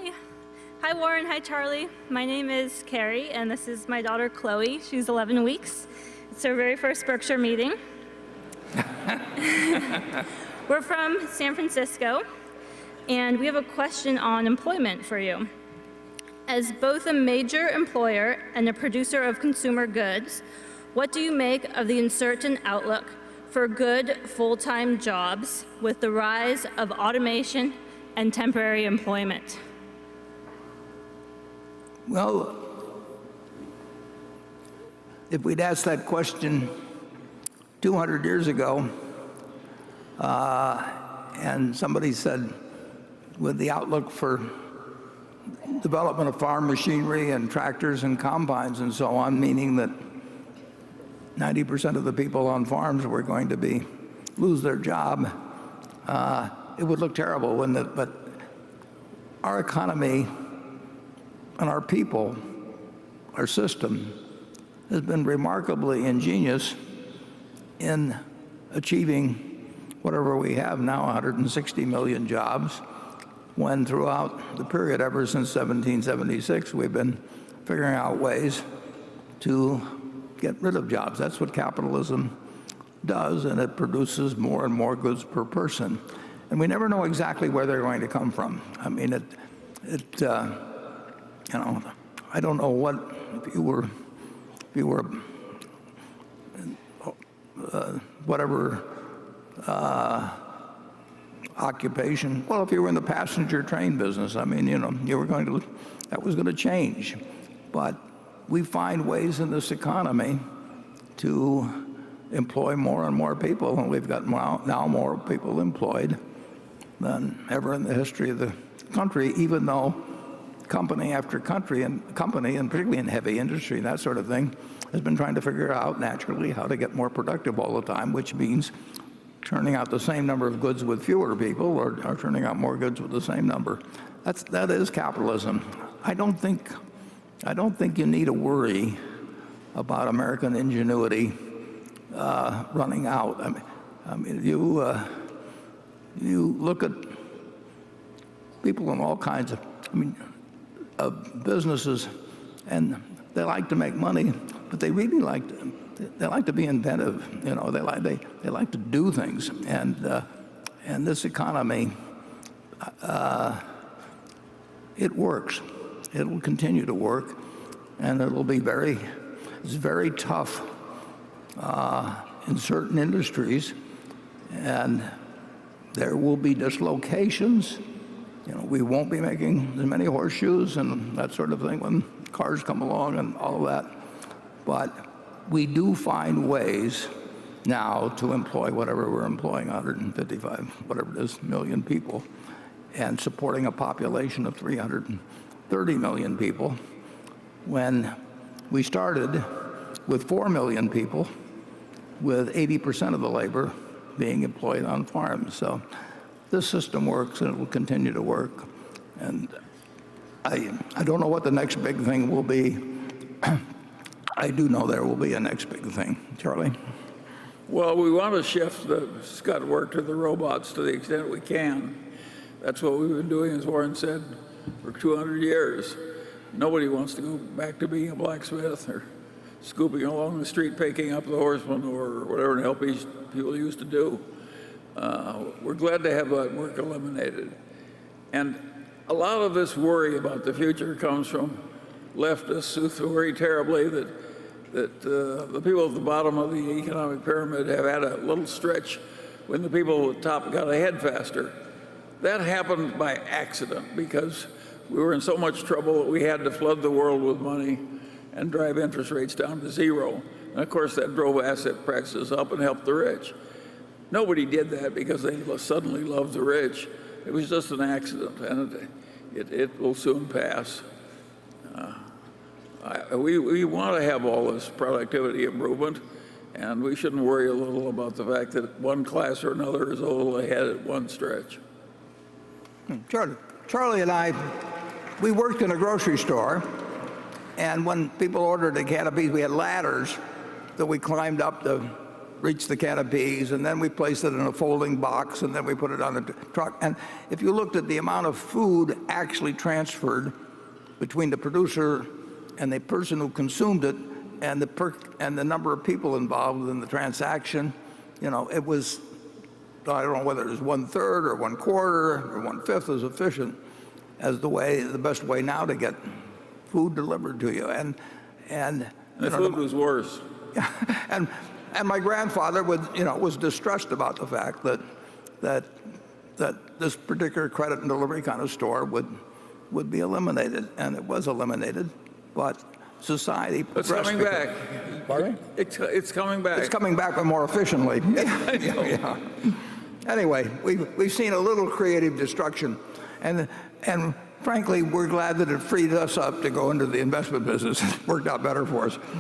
Hi. Hi, Warren. Hi, Charlie. My name is Carrie, and this is my daughter, Chloe. She's 11 weeks. It's her very first Berkshire meeting. We're from San Francisco, and we have a question on employment for you. As both a major employer and a producer of consumer goods, what do you make of the uncertain outlook for good full-time jobs with the rise of automation and temporary employment? Well, if we'd asked that question 200 years ago, and somebody said, with the outlook for development of farm machinery and tractors and combines and so on, meaning that 90% of the people on farms were going to lose their job, it would look terrible, wouldn't it? But our economy and our people, our system, has been remarkably ingenious in achieving whatever we have now, 160 million jobs, when throughout the period ever since 1776, we've been figuring out ways to get rid of jobs. That's what capitalism does, and it produces more and more goods per person. And we never know exactly where they're going to come from. I mean, I don't know what, if you were whatever occupation, well, if you were in the passenger train business, I mean, that was going to change. But we find ways in this economy to employ more and more people, and we've got now more people employed than ever in the history of the country, even though company after company, and particularly in heavy industry and that sort of thing, has been trying to figure out naturally how to get more productive all the time, which means turning out the same number of goods with fewer people, or turning out more goods with the same number. That is capitalism. I don't think you need to worry about American ingenuity running out. I mean, you look at people in all kinds of businesses, and they like to make money, but they really like to be inventive. They like to do things, and this economy, it works. It will continue to work, and it's very tough in certain industries, and there will be dislocations. We won't be making as many horseshoes and that sort of thing when cars come along and all of that. But we do find ways now to employ whatever we're employing, 155, whatever it is, million people, and supporting a population of 330 million people, when we started with 4 million people, with 80% of the labor being employed on farms. So this system works, and it will continue to work. And I don't know what the next big thing will be. I do know there will be a next big thing. Charlie? Well, we want to shift the scut work to the robots to the extent we can. That's what we've been doing, as Warren said, for 200 years. Nobody wants to go back to being a blacksmith or scooping along the street, picking up the horsemen, or whatever the hell people used to do. We're glad to have that work eliminated. And a lot of this worry about the future comes from leftists who worry terribly that the people at the bottom of the economic pyramid have had a little stretch when the people at the top got ahead faster. That happened by accident, because we were in so much trouble that we had to flood the world with money and drive interest rates down to zero. And of course, that drove asset prices up and helped the rich. Nobody did that because they suddenly loved the rich. It was just an accident, and it will soon pass. We want to have all this productivity improvement, and we shouldn't worry a little about the fact that one class or another is a little ahead at one stretch. Charlie and I, we worked in a grocery store, and when people ordered a can of beans, we had ladders that we climbed up to reach the can of peas, and then we placed it in a folding box, and then we put it on a truck. And if you looked at the amount of food actually transferred between the producer and the person who consumed it, and the number of people involved in the transaction, it was, I don't know whether it was 1/3 or 1/4 or 1/5 as efficient as the best way now to get food delivered to you. And The food was worse. and my grandfather was distressed about the fact that this particular credit and delivery kind of store would be eliminated, and it was eliminated. But society It's progressed. coming back. Pardon? It's coming back. It's coming back, but more efficiently. Yeah. Anyway, we've seen a little creative destruction, and frankly, we're glad that it freed us up to go into the investment business. It worked out better for us.